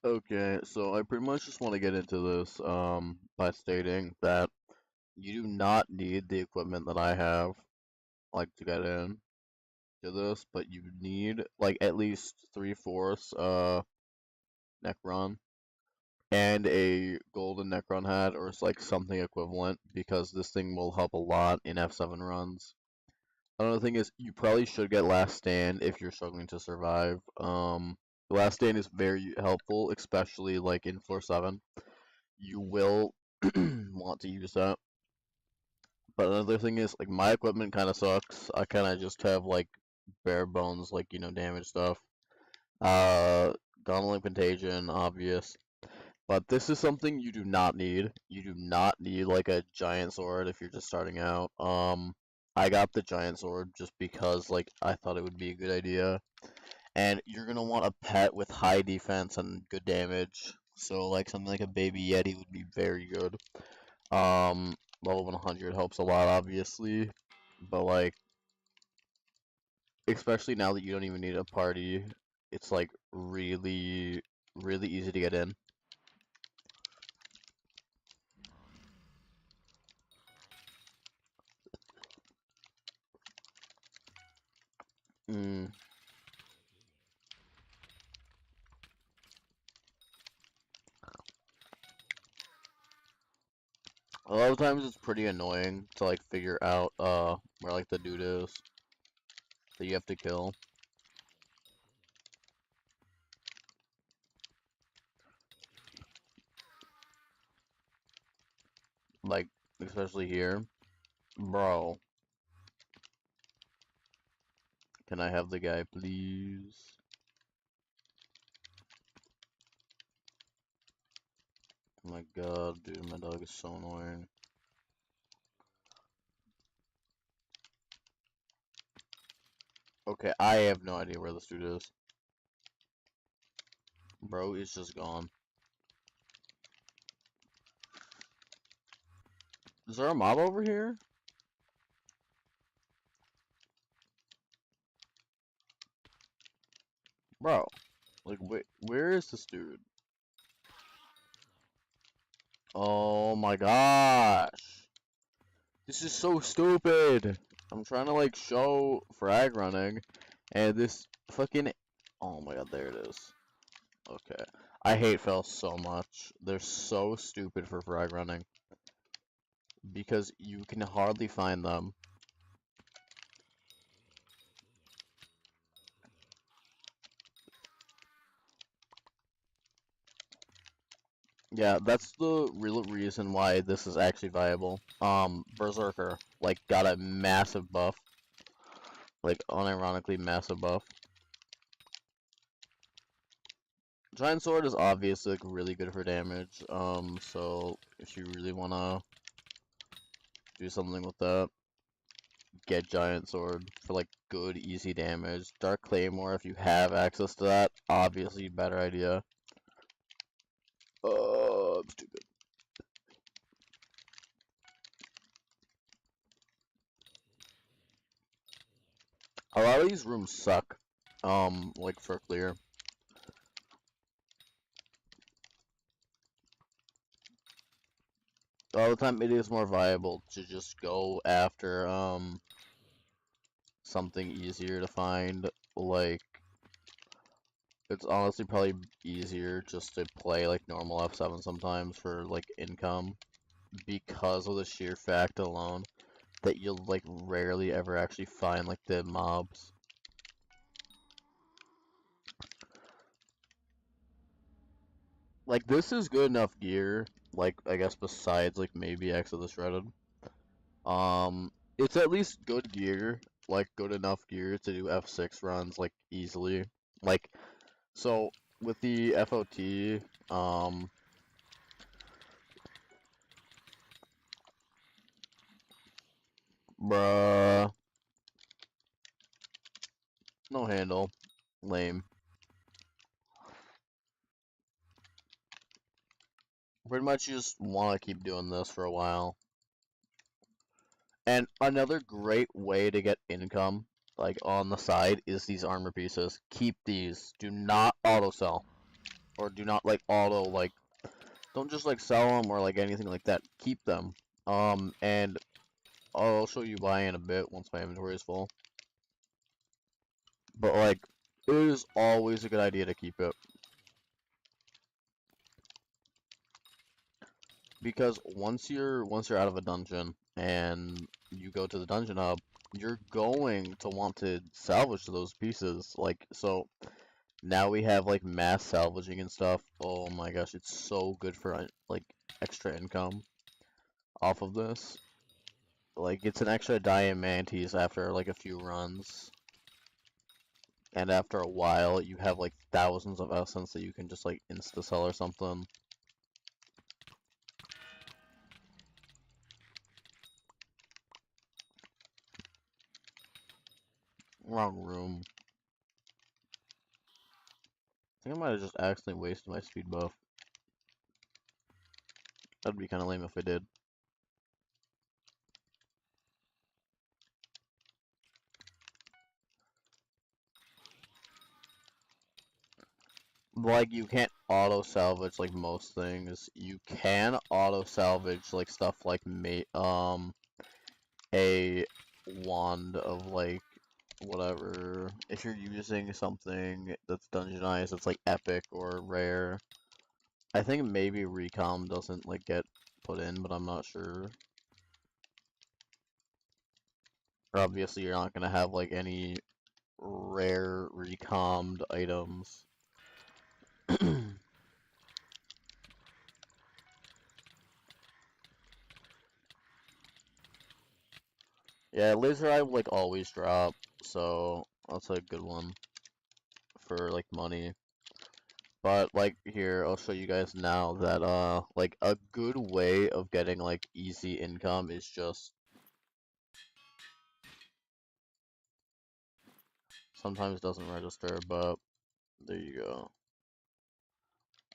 Okay, so I pretty much just want to get into this by stating that you do not need the equipment that I have like to get in to this, but you need like at least 3/4 Necron and a golden Necron hat or it's like something equivalent because this thing will help a lot in F7 runs. Another thing is you probably should get Last Stand if you're struggling to survive. The Last Stand is very helpful, especially like in floor 7. You will want to use that. But another thing is like my equipment kind of sucks. I kind of just have like bare bones like damage stuff. Uh, Gauntlet Contagion, obvious. But this is something you do not need. You do not need like a giant sword if you're just starting out. I got the giant sword just because like I thought it would be a good idea. And you're gonna want a pet with high defense and good damage. So like something like a baby Yeti would be very good. Level 100 helps a lot, obviously, but like especially now that you don't even need a party, it's like really, really easy to get in. Mm. A lot of times it's pretty annoying to like figure out where like the dude is that you have to kill. Like especially here. Bro, can I have the guy please? Oh my god, dude, my dog is so annoying. Okay, I have no idea where this dude is. Bro is just gone. Is there a mob over here? Bro, like where is this dude? Oh my gosh. This is so stupid. I'm trying to like show frag running and this fucking oh my god, there it is. Okay. I hate Fel so much. They're so stupid for frag running because you can hardly find them. Yeah, that's the real reason why this is actually viable. Berserker, like, got a massive buff. Like, unironically massive buff. Giant Sword is obviously, like, really good for damage. So, if you really wanna do something with that, get Giant Sword for, like, good, easy damage. Dark Claymore, if you have access to that, obviously better idea. I'm stupid. A lot of these rooms suck. Like, for clear. All the time it is more viable to just go after something easier to find. Like it's honestly probably easier just to play like normal F7 sometimes for like income because of the sheer fact alone that you'll like rarely ever actually find like the mobs. Like this is good enough gear, like I guess besides like maybe X of the Shredded. It's at least good gear, like good enough gear to do F6 runs like easily. Like so with the FOT, bruh, no handle, lame. Pretty much you just want to keep doing this for a while. And another great way to get income, like on the side, is these armor pieces. Keep these. Do not auto sell. or do not like auto like don't just like sell them or like anything like that. Keep them. And I'll show you why in a bit once my inventory is full. But like, it is always a good idea to keep it. Because once you're out of a dungeon and you go to the dungeon hub, you're going to want to salvage those pieces. Like, so now we have like mass salvaging and stuff. Oh my gosh, it's so good for like extra income off of this. Like, it's an extra diamantes after like a few runs. And after a while, you have like thousands of essence that you can just like insta sell or something. Wrong room. I think I might have just accidentally wasted my speed buff. That'd be kind of lame if I did. Like, you can't auto salvage like most things. You can auto salvage like stuff like a wand of like whatever. If you're using something that's dungeonized, that's like epic or rare. I think maybe recom doesn't like get put in, but I'm not sure. Obviously, you're not gonna have like any rare recommed items. Yeah, laser eye will like always drop, so that's a good one for like money. But like here, I'll show you guys now that like a good way of getting like easy income is just sometimes doesn't register, but there you go.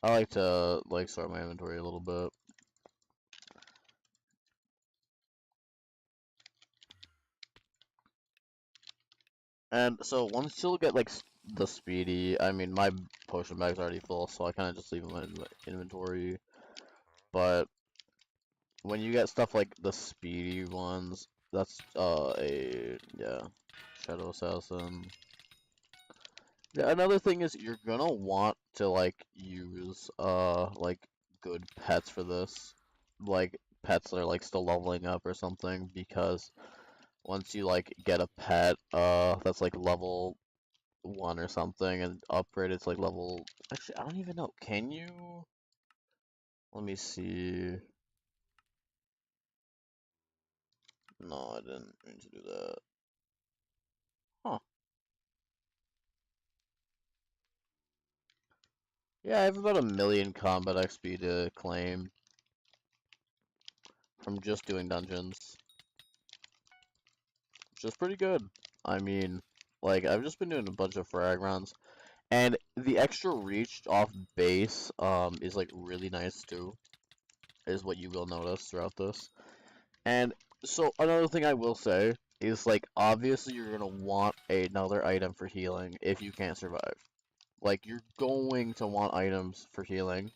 I like to like sort my inventory a little bit. And so once you'll get like the speedy, I mean my potion bag's already full, so I kind of just leave them in my inventory. But when you get stuff like the speedy ones, that's yeah, Shadow Assassin. Yeah, another thing is you're gonna want to like use like good pets for this. Like pets that are like still leveling up or something, because once you like get a pet that's like level 1 or something and upgrade it to like level, actually I don't even know, can you, let me see. No, I didn't mean to do that. Huh. Yeah, I have about 1,000,000 combat XP to claim from just doing dungeons, which is pretty good. I mean, like, I've just been doing a bunch of frag runs, and the extra reach off base, is, like, really nice, too, is what you will notice throughout this. And so, another thing I will say is, like, obviously you're gonna want another item for healing if you can't survive. Like, you're going to want items for healing,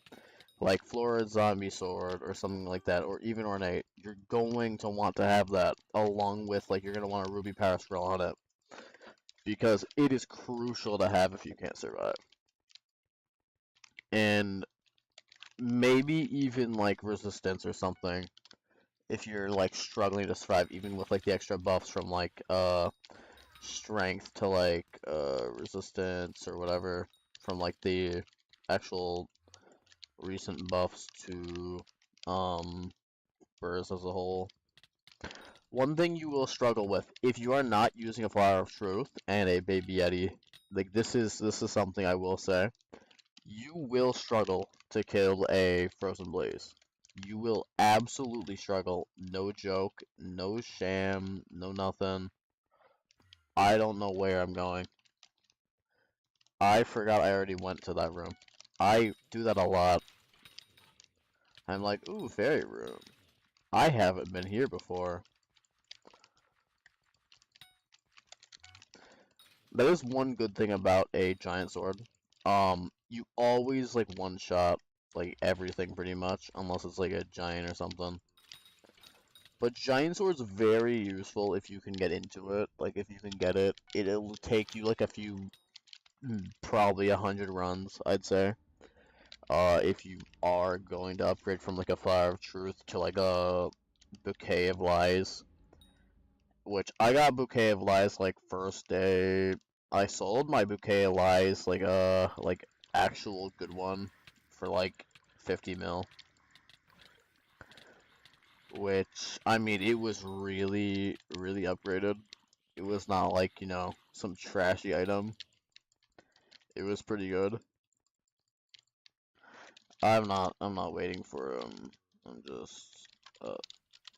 like Florid Zombie Sword or something like that, or even Ornate. You're going to want to have that, along with, like, you're going to want a Ruby Power Scroll on it, because it is crucial to have if you can't survive. And maybe even, like, Resistance or something, if you're, like, struggling to survive, even with, like, the extra buffs from, like, Strength to, like, Resistance or whatever, from, like, the actual recent buffs to Burst as a whole. One thing you will struggle with if you are not using a Flower of Truth and a Baby Yeti, like this is something I will say, you will struggle to kill a Frozen Blaze. You will absolutely struggle. No joke, no sham, no nothing. I don't know where I'm going. I forgot I already went to that room. I do that a lot. I'm like, ooh, fairy room. I haven't been here before. That is one good thing about a giant sword. you always like one shot like everything pretty much, unless it's like a giant or something. But giant sword's very useful if you can get into it. Like if you can get it, it'll take you like a few, probably 100 runs, I'd say. If you are going to upgrade from like a Flower of Truth to like a Bouquet of Lies, which I got Bouquet of Lies like first day. I sold my Bouquet of Lies like actual good one for like 50 mil, which I mean it was really really upgraded. It was not like, you know, some trashy item. It was pretty good. I'm not waiting for I'm just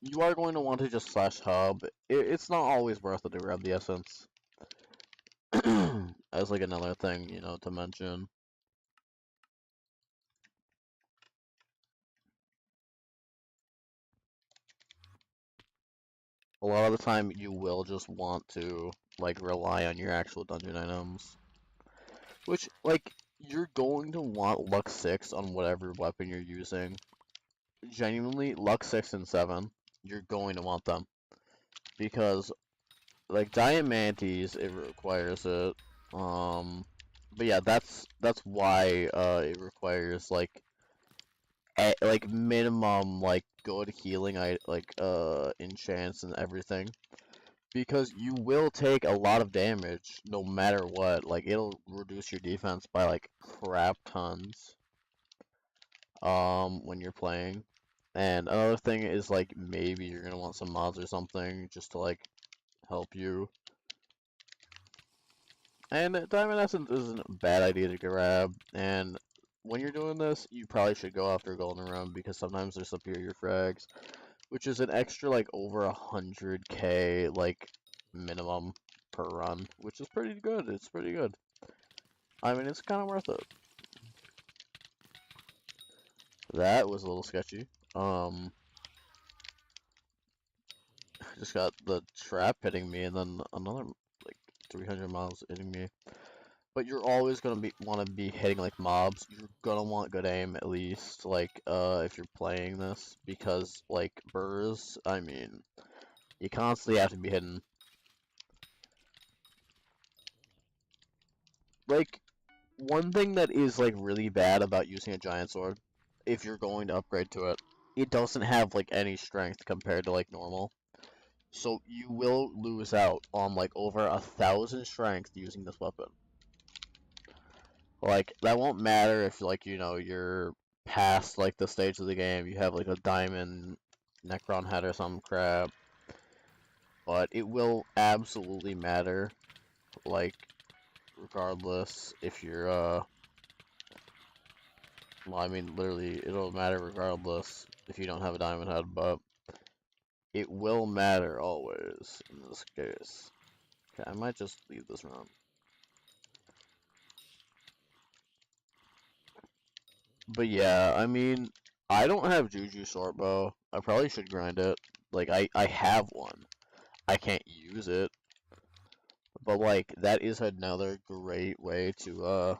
you are going to want to just slash hub. It's not always worth it to grab the essence. As like another thing, you know, to mention. A lot of the time you will just want to like rely on your actual dungeon items. Which like you're going to want luck 6 on whatever weapon you're using. Genuinely, luck 6 and 7, you're going to want them. Because like Diamantes, it requires it. But yeah, that's why it requires like minimum like good healing enchants and everything, because you will take a lot of damage no matter what. Like it'll reduce your defense by like crap tons when you're playing. And another thing is like maybe you're gonna want some mods or something just to like help you. And Diamond Essence isn't a bad idea to grab, and when you're doing this, you probably should go after Golden Run because sometimes there's superior frags, which is an extra like over 100k like minimum per run, which is pretty good. It's pretty good. I mean, it's kind of worth it. That was a little sketchy. Just got the trap hitting me, and then another like 300 miles hitting me. But you're always gonna want to be hitting like mobs. You're gonna want good aim at least, like if you're playing this, because like burrs, I mean, you constantly have to be hitting. Like one thing that is like really bad about using a giant sword, if you're going to upgrade to it, it doesn't have like any strength compared to like normal. So you will lose out on like over 1,000 strength using this weapon. Like, that won't matter if, like, you know, you're past, like, the stage of the game, you have, like, a diamond Necron head or some crap, but it will absolutely matter, like, regardless if you're, well, I mean, literally, it'll matter regardless if you don't have a diamond head, but it will matter always in this case. Okay, I might just leave this room. But yeah, I mean, I don't have Juju short bow. I probably should grind it. Like, I have one. I can't use it. But, like, that is another great way to,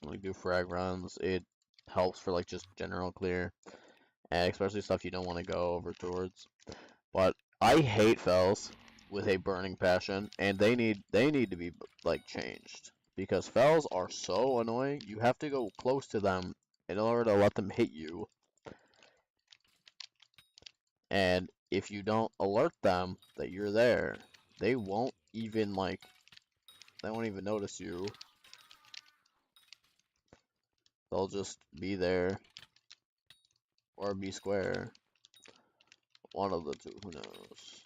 like, do frag runs. It helps for, like, just general clear. And especially stuff you don't want to go over towards. But I hate fells with a burning passion, and they need to be, like, changed. Because fells are so annoying, you have to go close to them in order to let them hit you. And if you don't alert them that you're there, they won't even notice you. They'll just be there or be square. One of the two, who knows.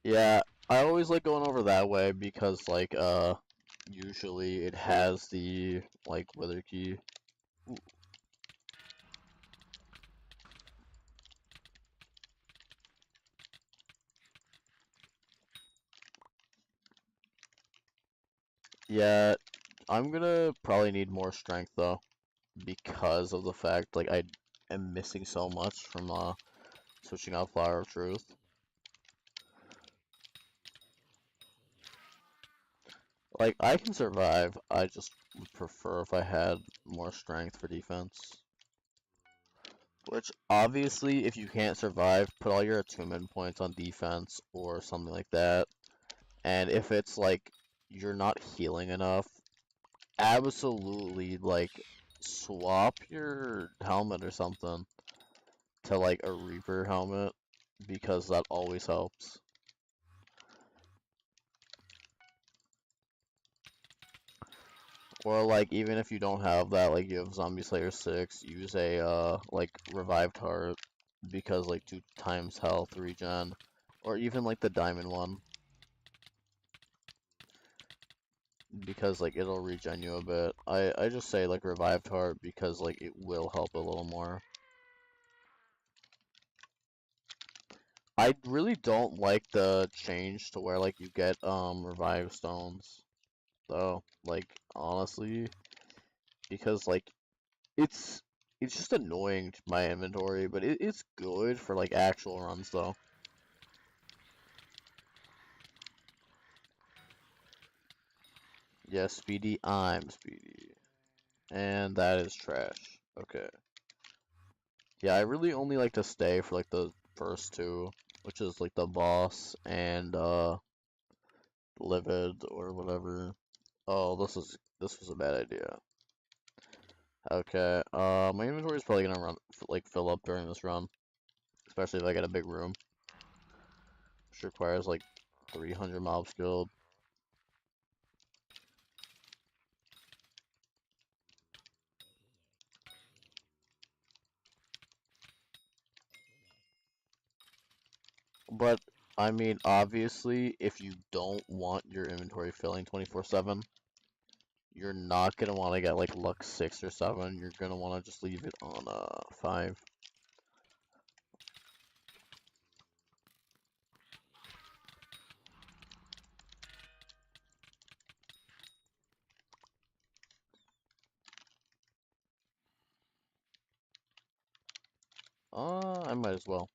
Yeah, I always like going over that way because like usually it has the like wither key. Ooh. Yeah, I'm gonna probably need more strength though, because of the fact like I am missing so much from switching out Flower of Truth. Like, I can survive. I just would prefer if I had more strength for defense. Which, obviously, if you can't survive, put all your attunement points on defense or something like that. And if it's, like, you're not healing enough, absolutely, like, swap your helmet or something to, like, a Reaper helmet, because that always helps. Or, like, even if you don't have that, like, you have Zombie Slayer 6, use a, like, Revived Heart, because, like, 2 times health regen. Or even, like, the Diamond one. Because, like, it'll regen you a bit. I just say, like, Revived Heart, because, like, it will help a little more. I really don't like the change to where, like, you get, Revive Stones, though. Like, honestly, because, like, It's it's just annoying to my inventory, but it's good for like actual runs though. Yeah, speedy, I'm speedy. And that is trash. Okay. Yeah, I really only like to stay for like the first two, which is like the boss and livid or whatever. Oh, this was a bad idea. Okay. My inventory is probably gonna fill up during this run, especially if I get a big room, which requires like 300 mobs killed. But, I mean, obviously, if you don't want your inventory filling 24/7, you're not gonna want to get like luck 6 or 7. You're gonna want to just leave it on 5. I might as well.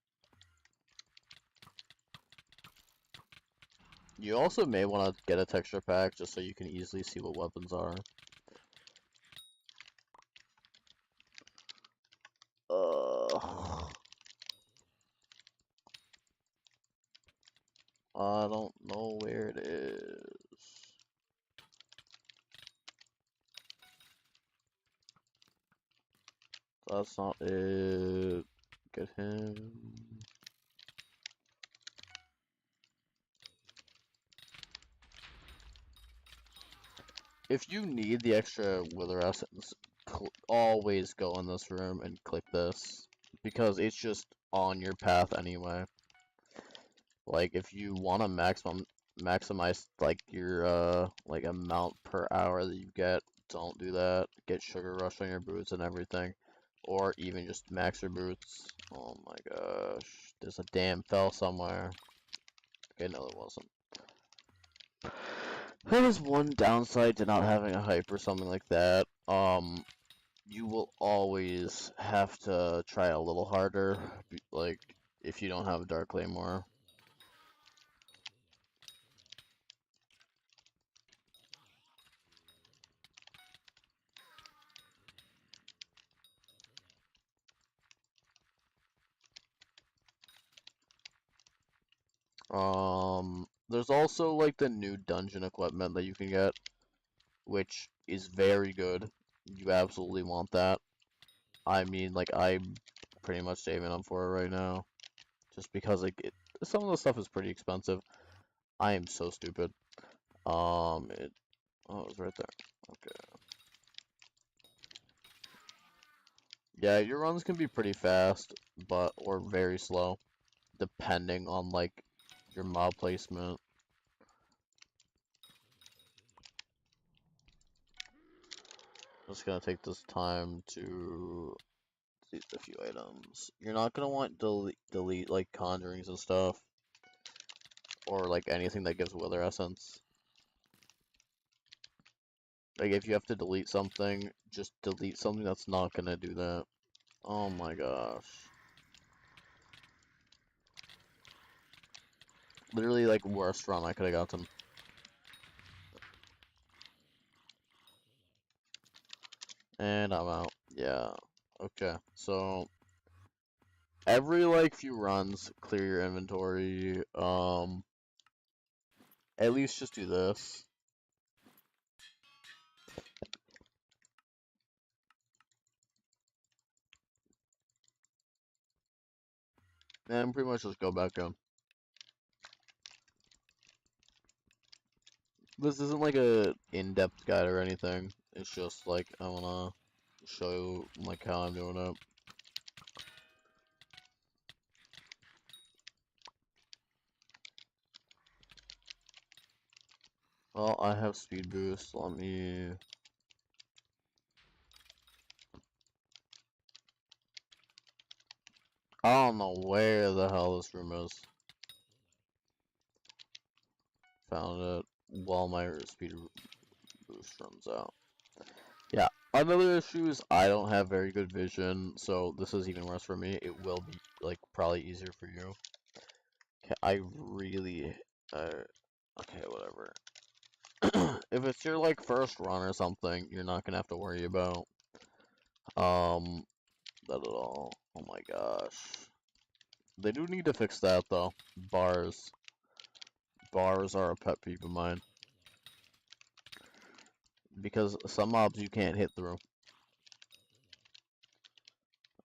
You also may want to get a texture pack just so you can easily see what weapons are. I don't know where it is. That's not it. Get him. If you need the extra Wither Essence, always go in this room and click this, because it's just on your path anyway. Like, if you want to maximize, like, your, like, amount per hour that you get, don't do that. Get Sugar Rush on your boots and everything. Or even just max your boots. Oh my gosh. There's a damn fell somewhere. Okay, no, there wasn't. That is one downside to not having a hype or something like that. You will always have to try a little harder, like, if you don't have a Dark Claymore. There's also, like, the new dungeon equipment that you can get, which is very good. You absolutely want that. I mean, like, I'm pretty much saving up for it right now, just because, like, some of the stuff is pretty expensive. I am so stupid. Oh, it was right there. Okay. Yeah, your runs can be pretty fast, or very slow, depending on, like, your mob placement. Just gonna take this time to delete a few items. You're not gonna want delete like conjurings and stuff, or like anything that gives Wither Essence. Like, if you have to delete something, just delete something that's not gonna do that. Oh my gosh. Literally, like, worst run I could have gotten. And I'm out. Yeah. Okay. So every like few runs, clear your inventory. At least just do this. And pretty much just go back in. This isn't like a in-depth guide or anything. It's just like I wanna show you like how I'm doing it. Well, I have speed boost. Let me. I don't know where the hell this room is. Found it while my speed boost runs out. Yeah, another issue is I don't have very good vision, so this is even worse for me. It will be like probably easier for you. Okay, I really, okay, whatever. If it's your like first run or something, you're not gonna have to worry about that at all. Oh my gosh, they do need to fix that though. Bars, bars are a pet peeve of mine because some mobs you can't hit through.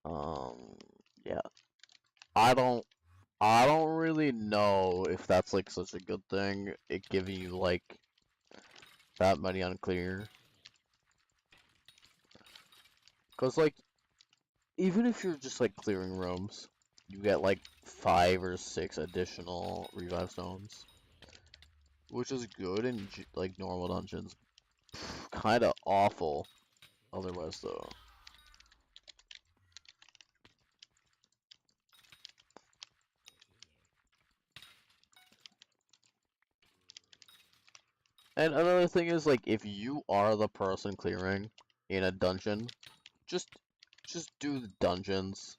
Um, yeah, I don't. I don't really know if that's like such a good thing. It giving you like that many unclear. Cause like even if you're just like clearing rooms, you get like 5 or 6 additional revive stones, which is good in like normal dungeons. Kind of awful otherwise though. And another thing is like if you are the person clearing in a dungeon, just just do the dungeons.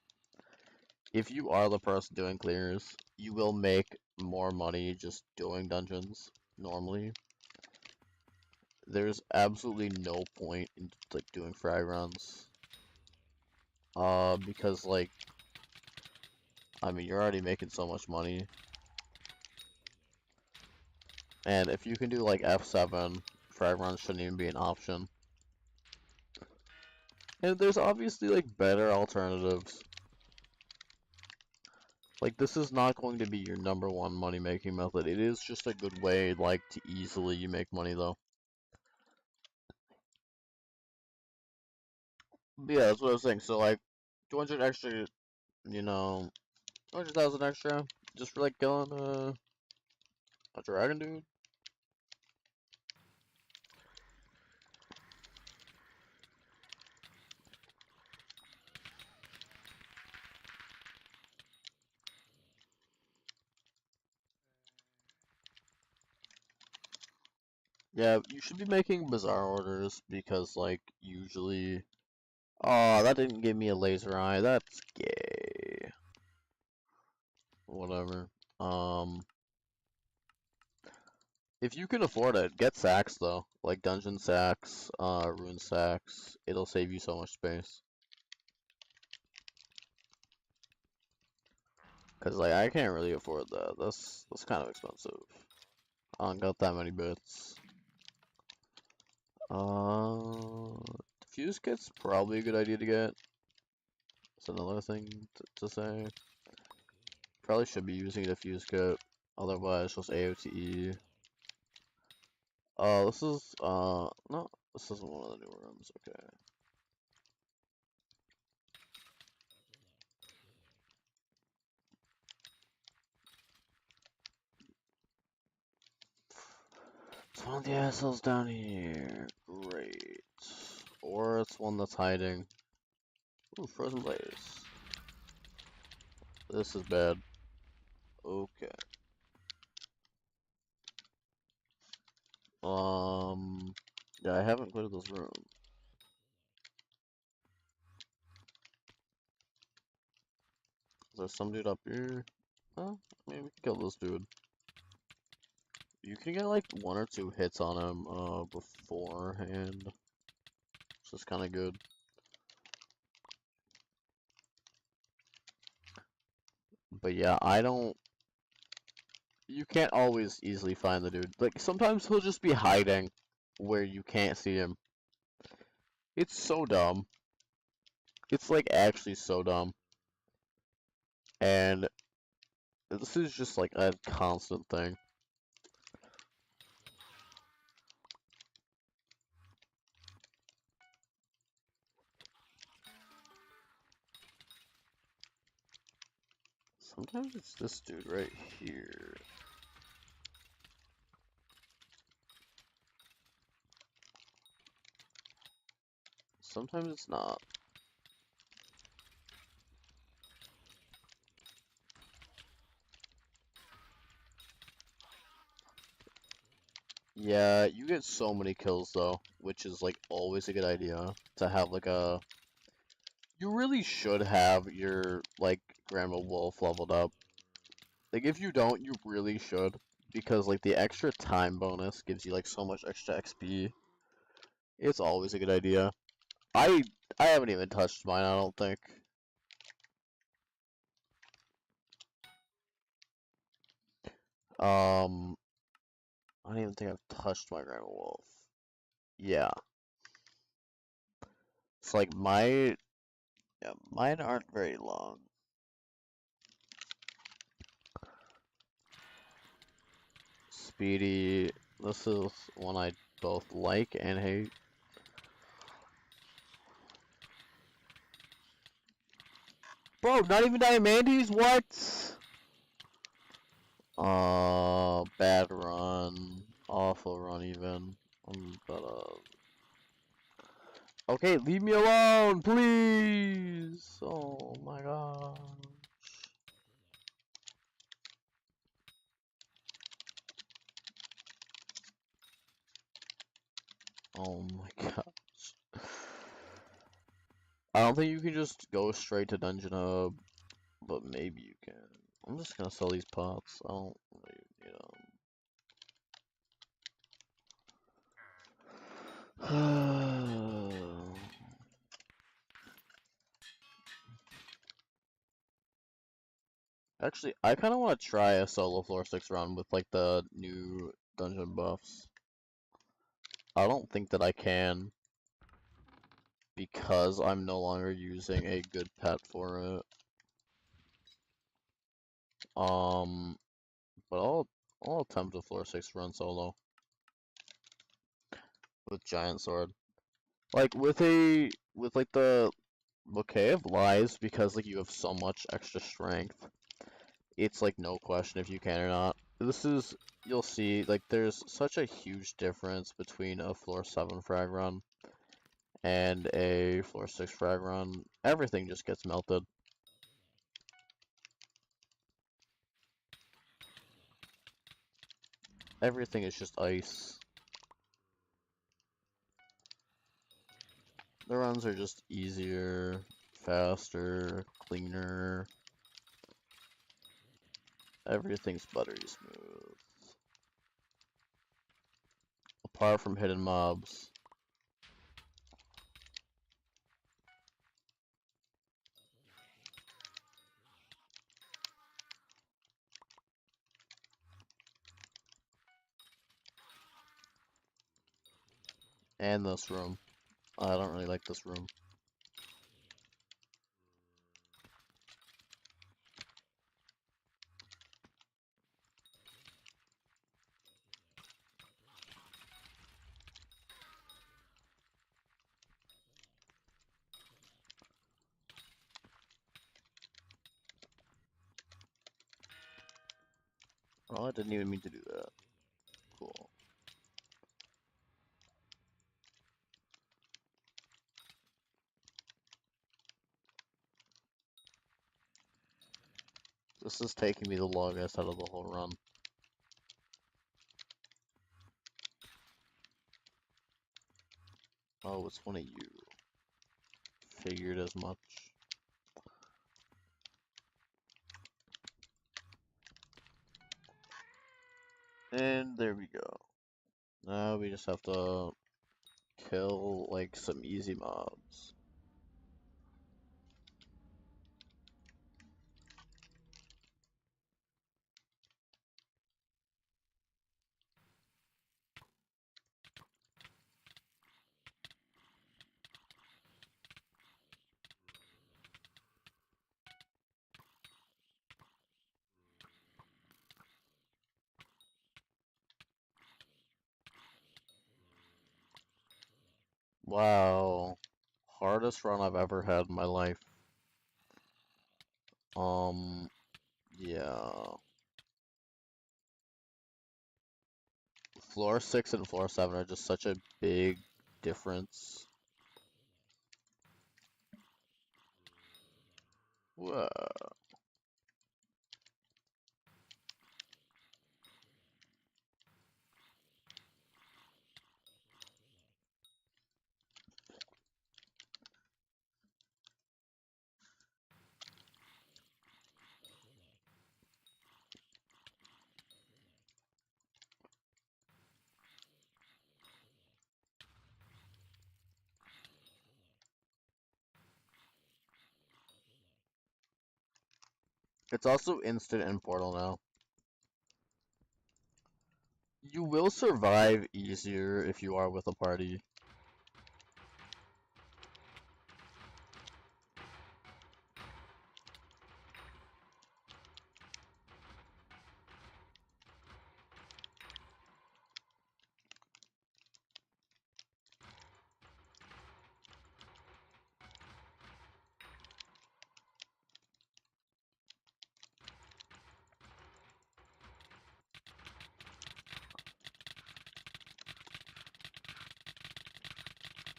If you are the person doing clears, you will make more money just doing dungeons normally. There's absolutely no point in like doing frag runs. Because like I mean you're already making so much money. And if you can do like F7, frag runs shouldn't even be an option. And there's obviously like better alternatives. Like this is not going to be your #1 money making method. It is just a good way like to easily make money though. But yeah, that's what I was saying. So like 200 extra, you know, 200,000 extra just for like killing a dragon dude. Yeah, you should be making bizarre orders because like usually. Oh, that didn't give me a laser eye. That's gay. Whatever. Um, if you can afford it, get sacks though. Like dungeon sacks, rune sacks. It'll save you so much space. Cause like I can't really afford that. That's kind of expensive. I don't got that many bits. Fuse kit's probably a good idea to get. That's another thing to say. Probably should be using the fuse kit. Otherwise, just AOTE. This is, no, this isn't one of the newer rooms, okay. It's one of the assholes down here. Great. Or it's one that's hiding. Ooh, frozen blaze. This is bad. Okay. Yeah, I haven't cleared this room. Is there some dude up here? Well, maybe we can kill this dude. You can get like 1 or 2 hits on him, beforehand. is kind of good. But yeah, you can't always easily find the dude. Like, sometimes he'll just be hiding where you can't see him. It's so dumb. It's, like, actually so dumb. And this is just, like, a constant thing. Sometimes it's this dude right here. Sometimes it's not. Yeah, you get so many kills though, which is like always a good idea to have like a... You really should have your like Grandma Wolf leveled up. Like if you don't, you really should, because like the extra time bonus gives you like so much extra XP. It's always a good idea. I haven't even touched mine, I don't think. I don't even think I've touched my Grandma Wolf. Yeah. It's like yeah, mine aren't very long. Speedy, this is one I both like and hate. Bro, not even Diamantes? What? Bad run. Awful run even. Okay, leave me alone, please! Oh my god. Oh my gosh. I don't think you can just go straight to Dungeon Hub, but maybe you can. I'm just gonna sell these pots. I don't really need them. Actually, I kind of want to try a solo floor 6 run with like the new dungeon buffs. I don't think that I can because I'm no longer using a good pet for it. But I'll attempt a floor 6 run solo with giant sword. Like with like the Bouquet of Lies, because like you have so much extra strength. It's like no question if you can or not. You'll see, like there's such a huge difference between a floor 7 frag run and a floor 6 frag run. Everything just gets melted. Everything is just ice. The runs are just easier, faster, cleaner. Everything's buttery smooth. Apart from hidden mobs. And this room. I don't really like this room. Oh, I didn't even mean to do that. Cool. This is taking me the longest out of the whole run. Oh, it's one of you. Figured as much. And there we go. Now we just have to kill like some easy mobs. Wow. Hardest run I've ever had in my life. Um, yeah. Floor 6 and floor 7 are just such a big difference. Whoa. It's also instant in Portal now. You will survive easier if you are with a party.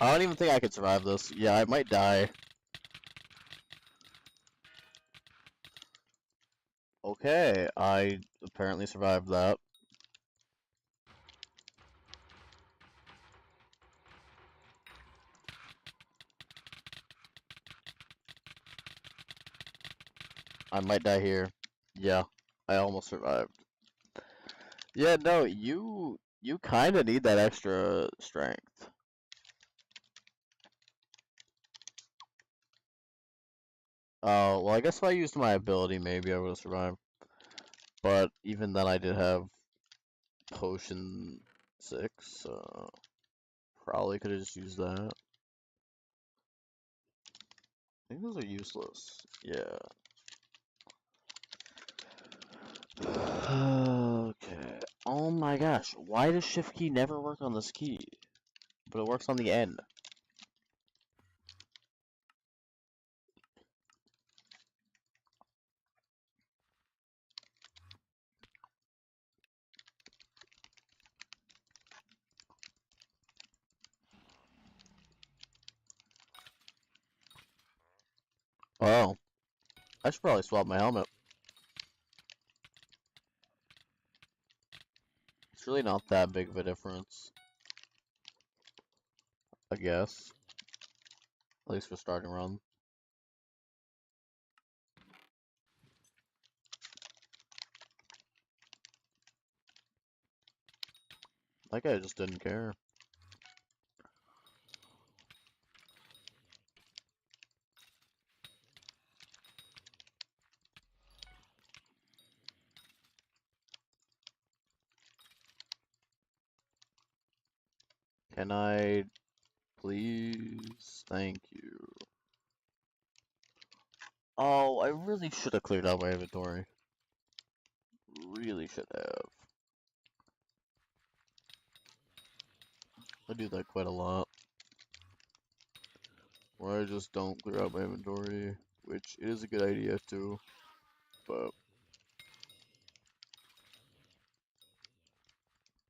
I don't even think I could survive this. Yeah, I might die. Okay, I apparently survived that. I might die here. Yeah, I almost survived. Yeah, no, you kind of need that extra strength. Oh, well, I guess if I used my ability, maybe I would have survived. But even then, I did have potion 6, probably could have just used that. I think those are useless. Yeah. Okay. Oh my gosh, why does shift key never work on this key? But it works on the end. Oh, I should probably swap my helmet. It's really not that big of a difference, I guess. At least for starting run. That guy just didn't care. Can I please? Thank you. Oh, I really should have cleared out my inventory. Really should have. I do that quite a lot. Where I just don't clear out my inventory, which is a good idea too, but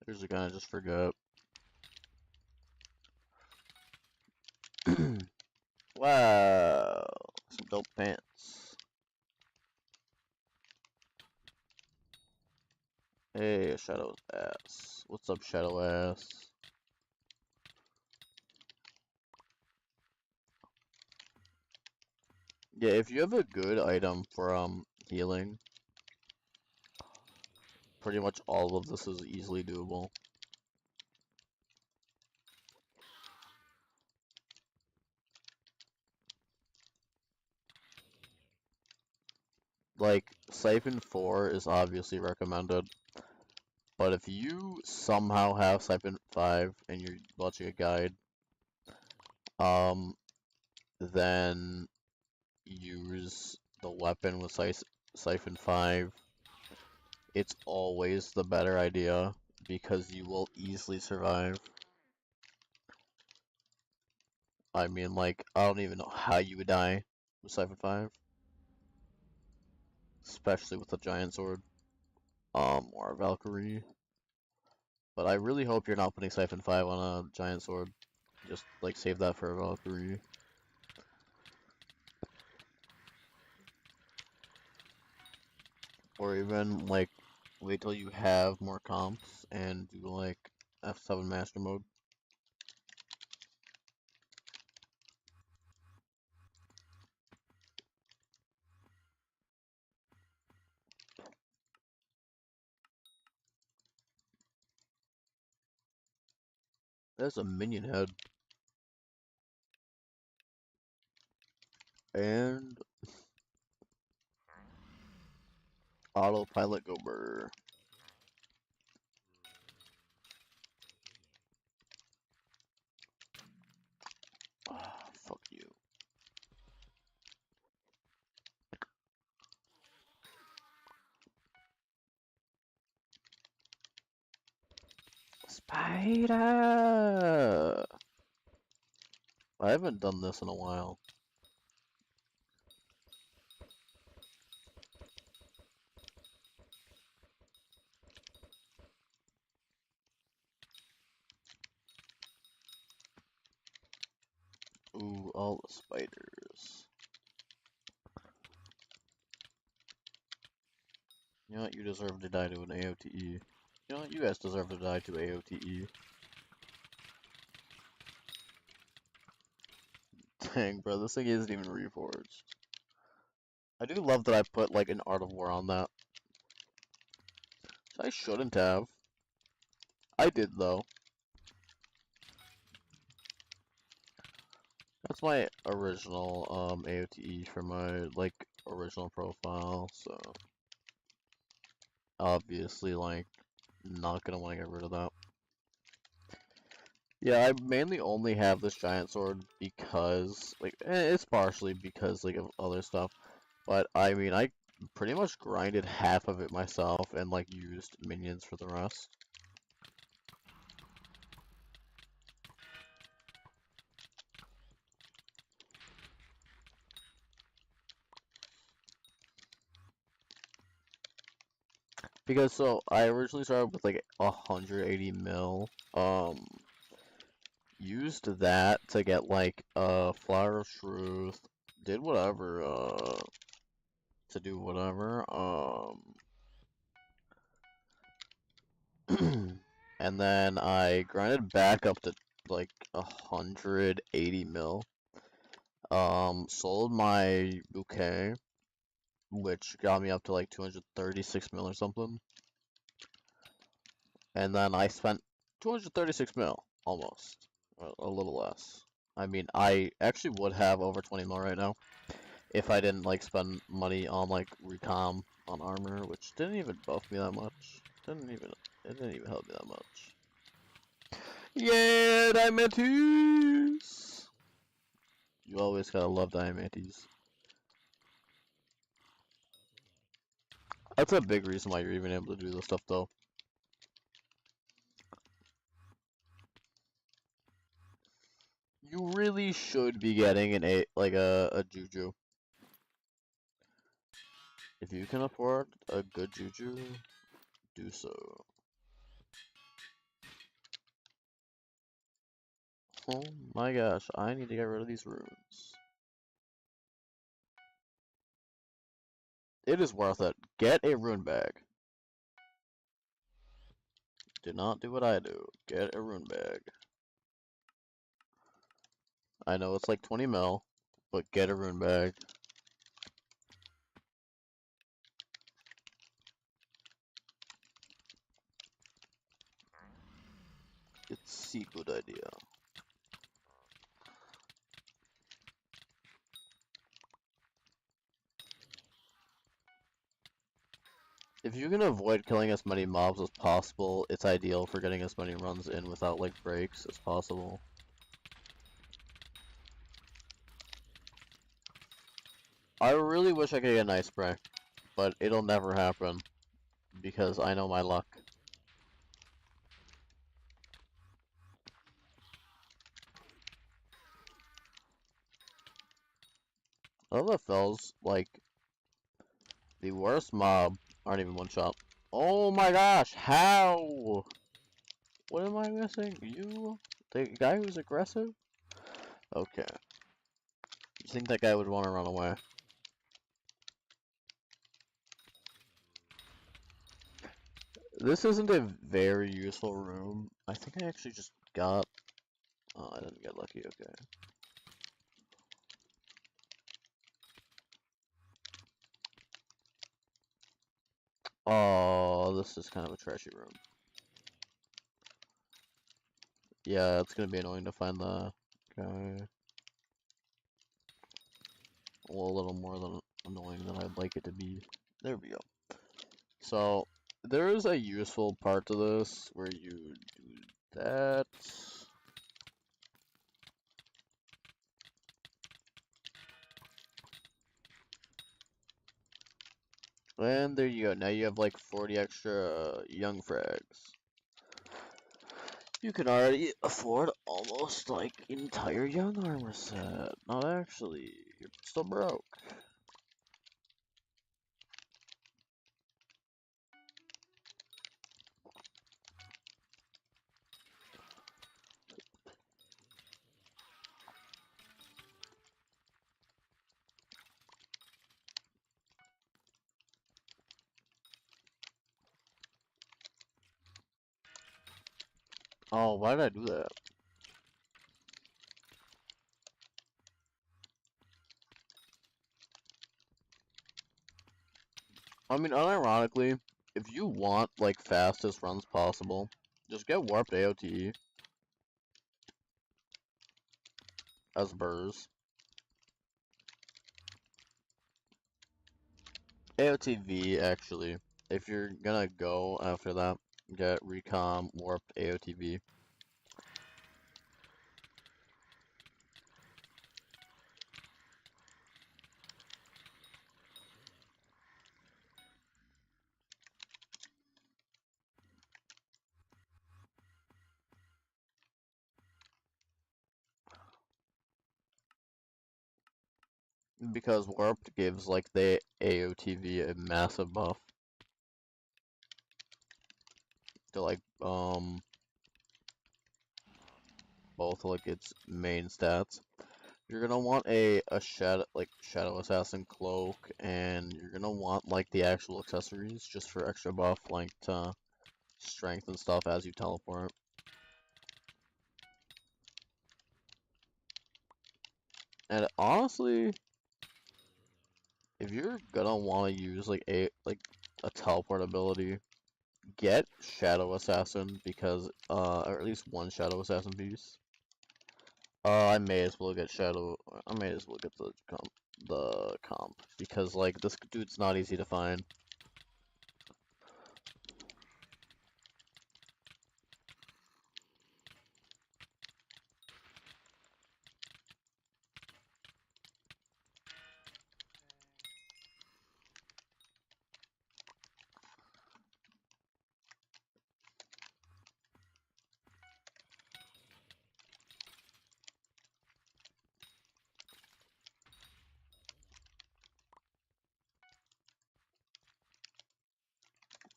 there's a guy I just forgot. Wow, some dope pants. Hey, Shadow's ass. What's up, Shadow ass? Yeah, if you have a good item for healing, pretty much all of this is easily doable. like, Siphon 4 is obviously recommended, but if you somehow have Siphon 5 and you're watching a guide, then use the weapon with Siphon 5. It's always the better idea, because you will easily survive. I mean, like, I don't even know how you would die with Siphon 5. Especially with a giant sword. Or a Valkyrie. But I really hope you're not putting Siphon 5 on a giant sword. Just, like, save that for a Valkyrie. Or even, like, wait till you have more comps and do, like, F7 Master Mode. There's a minion head. And autopilot go burger. Ah, fuck you. Spider! I haven't done this in a while. Ooh, all the spiders. You know what? You deserve to die to an AOTE. You know what? You guys deserve to die to AOTE. Dang, bro, this thing isn't even reforged. I do love that I put, like, an Art of War on that. I shouldn't have. I did, though. That's my original, AOTE for my, like, original profile, so... Obviously, like, not gonna want to get rid of that. Yeah, I mainly only have this giant sword because, like, it's partially because, like, of other stuff. But, I mean, I pretty much grinded half of it myself and, like, used minions for the rest. Because, so, I originally started with, like, 180 mil, used that to get, like, Flower of Truth, did whatever, to do whatever, and then I grinded back up to, like, 180 mil, sold my bouquet, which got me up to, like, 236 mil or something, and then I spent 236 mil, almost, a little less. I mean, I actually would have over 20 mil right now, if I didn't, like, spend money on, like, recom on armor, which didn't even buff me that much. It didn't even help me that much. Yeah, Diamantes! You always gotta love Diamantes. That's a big reason why you're even able to do this stuff, though. You really should be getting a Juju. If you can afford a good Juju, do so. Oh my gosh, I need to get rid of these runes. It is worth it. Get a rune bag. Do not do what I do. Get a rune bag. I know it's like 20 mil, but get a rune bag. It's a good idea. If you can avoid killing as many mobs as possible, it's ideal for getting as many runs in without like breaks as possible. I really wish I could get an ice spray, but it'll never happen because I know my luck. Other fells, like the worst mob, aren't even one shot. Oh my gosh, how? What am I missing? You? The guy who's aggressive? Okay. You think that guy would want to run away? This isn't a very useful room. I think I actually just got... Oh, I didn't get lucky, okay. Oh, this is kind of a trashy room. Yeah, it's gonna be annoying to find the guy. Well, a little more than annoying than I'd like it to be. There we go. So, there is a useful part to this where you do that. And there you go. Now you have like 40 extra young frags. You can already afford almost like entire young armor set. Not actually. You're still broke. Oh, why did I do that? I mean, unironically, if you want like fastest runs possible, just get warped AOTE as burrs. AOTV actually. If you're gonna go after that, get recom warped AOTV. Because warped gives like the AOTV a massive buff to like both like its main stats. You're gonna want a shadow assassin cloak, and you're gonna want like the actual accessories just for extra buff, like strength and stuff as you teleport. And honestly, if you're gonna want to use like a teleport ability, get shadow assassin because or at least one shadow assassin piece. I may as well get shadow. I may as well get the comp because like this dude's not easy to find.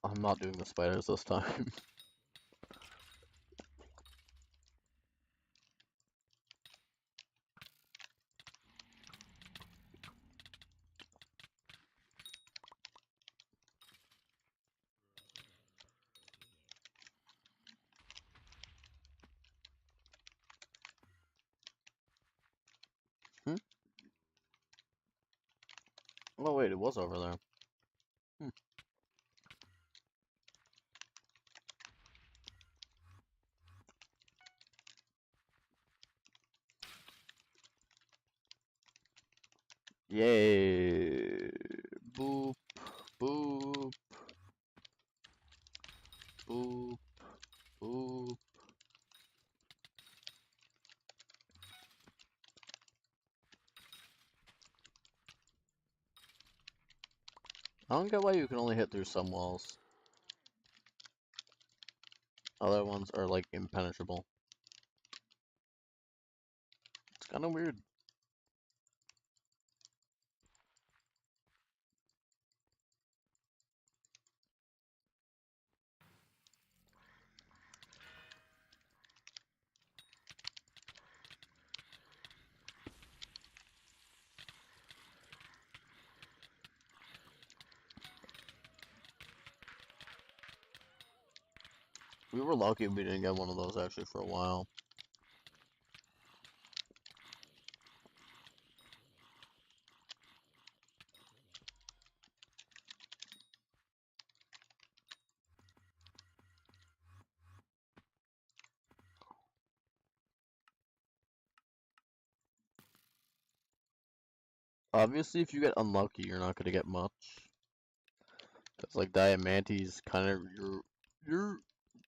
I'm not doing the spiders this time. Hmm? Oh wait, it was over there. Hmm. Yay! Boop, boop. I don't get why you can only hit through some walls. Other ones are like impenetrable. It's kind of weird. We were lucky we didn't get one of those actually for a while. Obviously, if you get unlucky, you're not gonna get much. Cause like Diamantes, kind of you're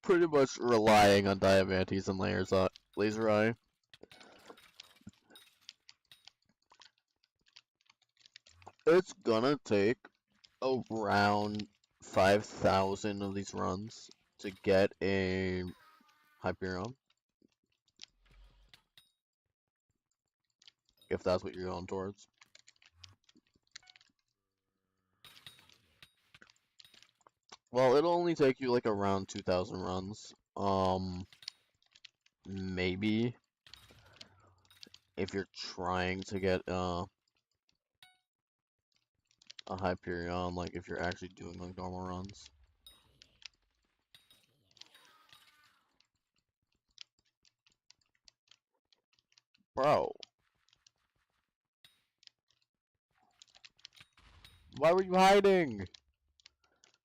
pretty much relying on Diamantes and Laser Eye. It's gonna take around 5,000 of these runs to get a Hyperion, if that's what you're going towards. Well, it'll only take you like around 2,000 runs. Maybe if you're trying to get a Hyperion, like if you're actually doing like normal runs. Bro, why were you hiding?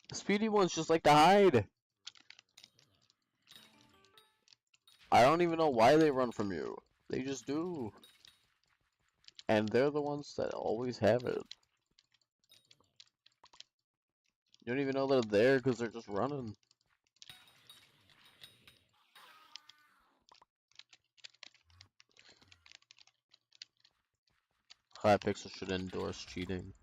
The speedy ones just like to hide. I don't even know why they run from you. They just do. And they're the ones that always have it. You don't even know they're there because they're just running. Hypixel should endorse cheating.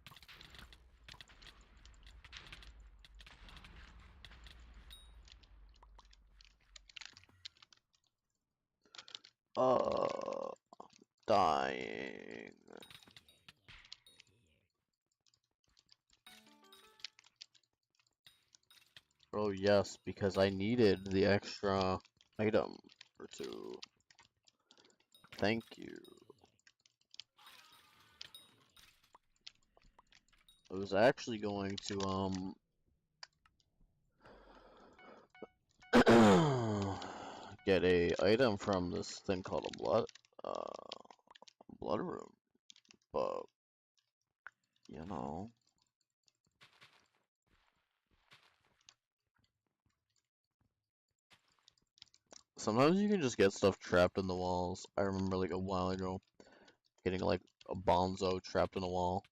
Dying. Oh yes, because I needed the extra item or two. Thank you. I was actually going to get a item from this thing called a blood room, but you know. Sometimes you can just get stuff trapped in the walls. I remember like a while ago getting like a bonzo trapped in a wall.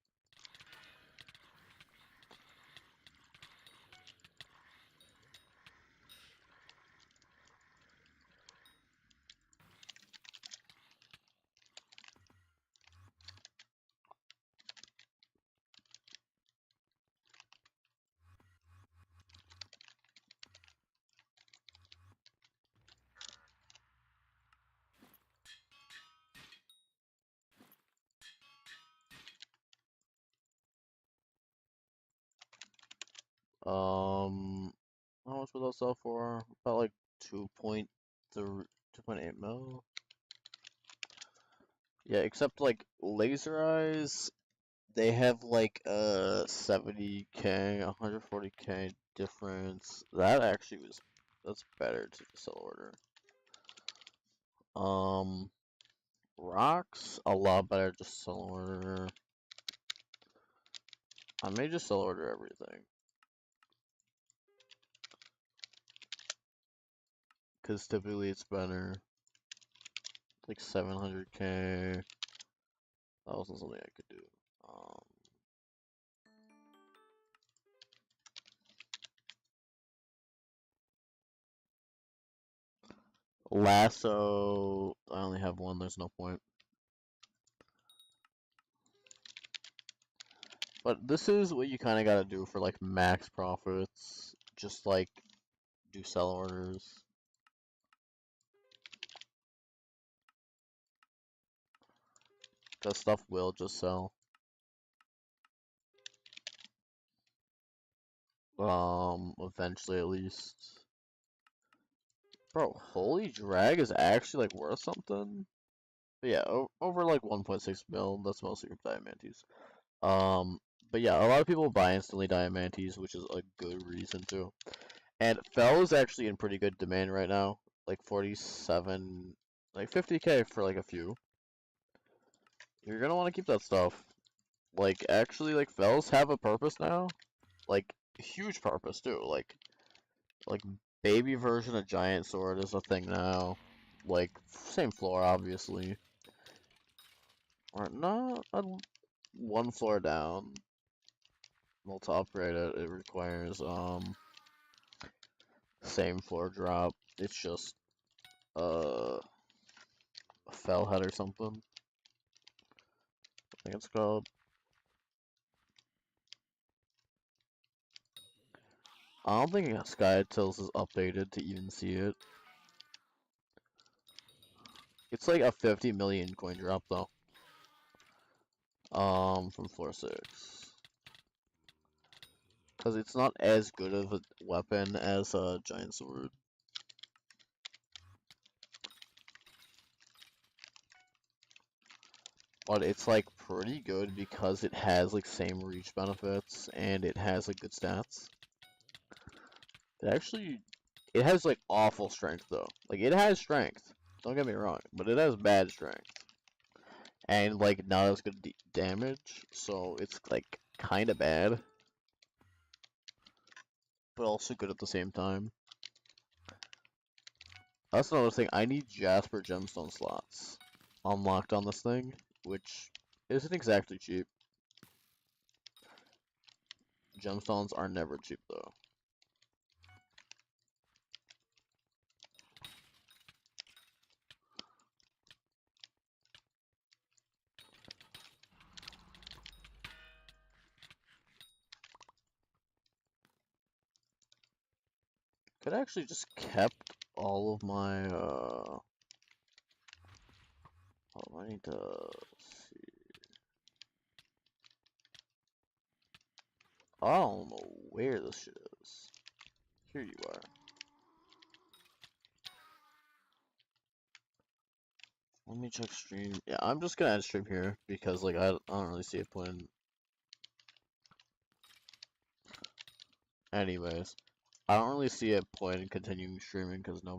How much would that sell for? About like 2.3, 2.8 mil. Yeah, except like laser eyes, they have like 70k, 140k difference. That actually that's better to sell order. Rocks a lot better to sell order. I may just sell order everything. Because typically it's better. Like 700k. That wasn't something I could do. Lasso. I only have one, there's no point. But this is what you kind of gotta do for like max profits. Just like do sell orders. Because stuff will just sell. Eventually at least. Bro, Holy Drag is actually like worth something. But yeah, over like 1.6 mil, that's mostly from Diamantes. But yeah, a lot of people buy instantly Diamantes, which is a good reason to. And Fel is actually in pretty good demand right now. Like 47, like 50k for like a few. You're gonna want to keep that stuff. Like, actually, like, Fells have a purpose now. Like, huge purpose, too. Like, baby version of Giant Sword is a thing now. Like, same floor, obviously. Or not, one floor down. Well, to upgrade it, it requires, same floor drop. It's just, a Fell head or something. I think it's called. I don't think Sky Tills is updated to even see it. It's like a 50 million coin drop though. From floor 6. Because it's not as good of a weapon as a giant sword. But it's like pretty good because it has like same reach benefits and it has like good stats. It has like awful strength though. Like it has strength, don't get me wrong, but it has bad strength. And like not as good damage, so it's like kinda bad. But also good at the same time. That's another thing, I need Jasper gemstone slots unlocked on this thing, which isn't exactly cheap. Gemstones are never cheap though. Could actually just kept all of my oh, I need to see. I don't know where this shit is. Here you are. Let me check stream. Yeah, I'm just gonna end stream here because like I don't really see a point. Anyways, I don't really see a point in continuing streaming because nobody